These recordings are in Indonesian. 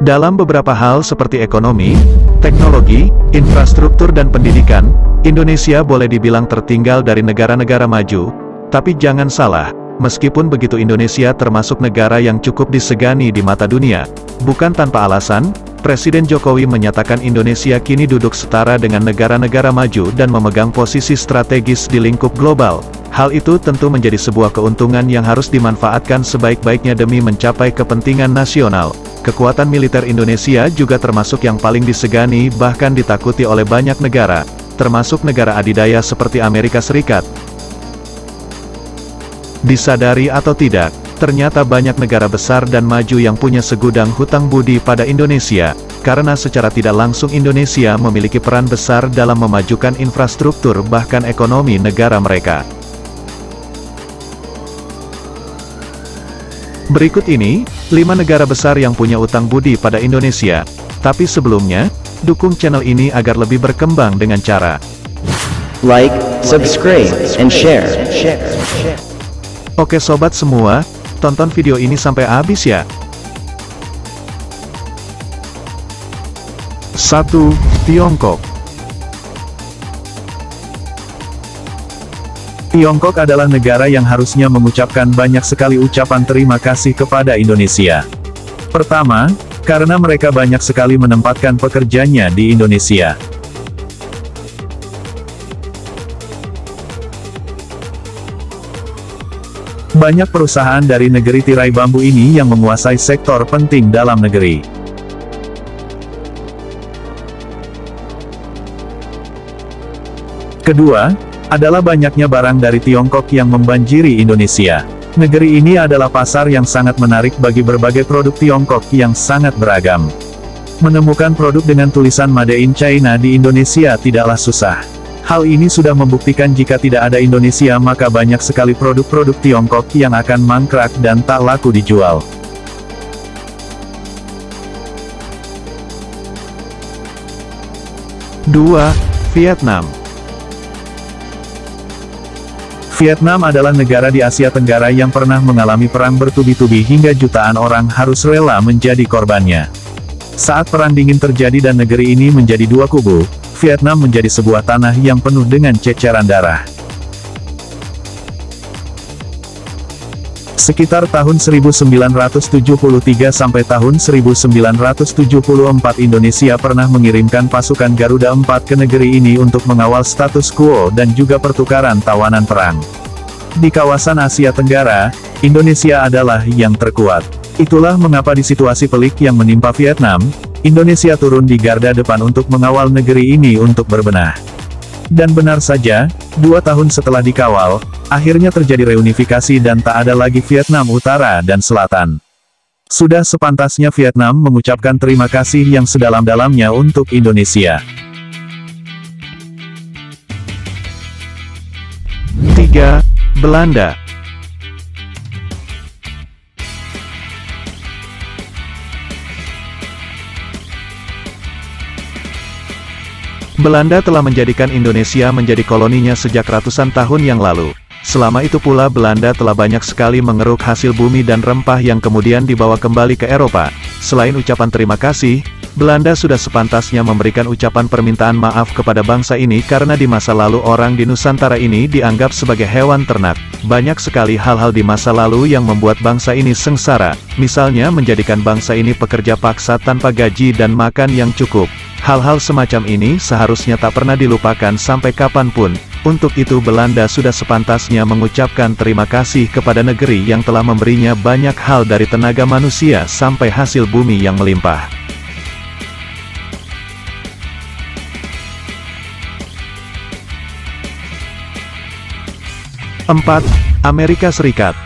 Dalam beberapa hal seperti ekonomi, teknologi, infrastruktur dan pendidikan, Indonesia boleh dibilang tertinggal dari negara-negara maju. Tapi jangan salah, meskipun begitu Indonesia termasuk negara yang cukup disegani di mata dunia. Bukan tanpa alasan, Presiden Jokowi menyatakan Indonesia kini duduk setara dengan negara-negara maju dan memegang posisi strategis di lingkup global. Hal itu tentu menjadi sebuah keuntungan yang harus dimanfaatkan sebaik-baiknya demi mencapai kepentingan nasional. Kekuatan militer Indonesia juga termasuk yang paling disegani bahkan ditakuti oleh banyak negara, termasuk negara adidaya seperti Amerika Serikat. Disadari atau tidak, ternyata banyak negara besar dan maju yang punya segudang hutang budi pada Indonesia, karena secara tidak langsung Indonesia memiliki peran besar dalam memajukan infrastruktur bahkan ekonomi negara mereka. Berikut ini, 5 negara besar yang punya utang budi pada Indonesia. Tapi sebelumnya, dukung channel ini agar lebih berkembang dengan cara like, subscribe, and share. Oke sobat semua, tonton video ini sampai habis ya. 1. Tiongkok. Tiongkok adalah negara yang harusnya mengucapkan banyak sekali ucapan terima kasih kepada Indonesia. Pertama, karena mereka banyak sekali menempatkan pekerjanya di Indonesia. Banyak perusahaan dari negeri tirai bambu ini yang menguasai sektor penting dalam negeri. Kedua, adalah banyaknya barang dari Tiongkok yang membanjiri Indonesia. Negeri ini adalah pasar yang sangat menarik bagi berbagai produk Tiongkok yang sangat beragam. Menemukan produk dengan tulisan Made in China di Indonesia tidaklah susah. Hal ini sudah membuktikan jika tidak ada Indonesia maka banyak sekali produk-produk Tiongkok yang akan mangkrak dan tak laku dijual. Dua, Vietnam. Vietnam adalah negara di Asia Tenggara yang pernah mengalami perang bertubi-tubi hingga jutaan orang harus rela menjadi korbannya. Saat perang dingin terjadi dan negeri ini menjadi dua kubu, Vietnam menjadi sebuah tanah yang penuh dengan ceceran darah. Sekitar tahun 1973 sampai tahun 1974 Indonesia pernah mengirimkan pasukan Garuda 4 ke negeri ini untuk mengawal status quo dan juga pertukaran tawanan perang. Di kawasan Asia Tenggara, Indonesia adalah yang terkuat. Itulah mengapa di situasi pelik yang menimpa Vietnam, Indonesia turun di garda depan untuk mengawal negeri ini untuk berbenah. Dan benar saja, 2 tahun setelah dikawal, akhirnya terjadi reunifikasi dan tak ada lagi Vietnam Utara dan Selatan. Sudah sepantasnya Vietnam mengucapkan terima kasih yang sedalam-dalamnya untuk Indonesia. 3. Belanda. Belanda telah menjadikan Indonesia menjadi koloninya sejak ratusan tahun yang lalu. Selama itu pula Belanda telah banyak sekali mengeruk hasil bumi dan rempah yang kemudian dibawa kembali ke Eropa. Selain ucapan terima kasih, Belanda sudah sepantasnya memberikan ucapan permintaan maaf kepada bangsa ini karena di masa lalu orang di Nusantara ini dianggap sebagai hewan ternak. Banyak sekali hal-hal di masa lalu yang membuat bangsa ini sengsara, misalnya menjadikan bangsa ini pekerja paksa tanpa gaji dan makan yang cukup. Hal-hal semacam ini seharusnya tak pernah dilupakan sampai kapanpun. Untuk itu Belanda sudah sepantasnya mengucapkan terima kasih kepada negeri yang telah memberinya banyak hal dari tenaga manusia sampai hasil bumi yang melimpah. 4. Amerika Serikat.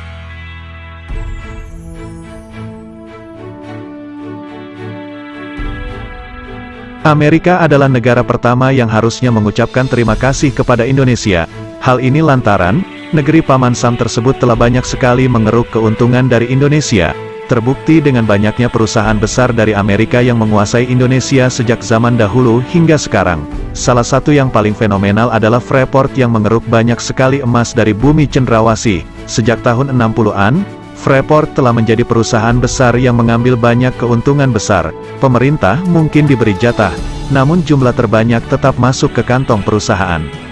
Amerika adalah negara pertama yang harusnya mengucapkan terima kasih kepada Indonesia. Hal ini lantaran, negeri Paman Sam tersebut telah banyak sekali mengeruk keuntungan dari Indonesia. Terbukti dengan banyaknya perusahaan besar dari Amerika yang menguasai Indonesia sejak zaman dahulu hingga sekarang. Salah satu yang paling fenomenal adalah Freeport yang mengeruk banyak sekali emas dari bumi cendrawasih. Sejak tahun 60-an, Freeport telah menjadi perusahaan besar yang mengambil banyak keuntungan besar. Pemerintah mungkin diberi jatah, namun jumlah terbanyak tetap masuk ke kantong perusahaan.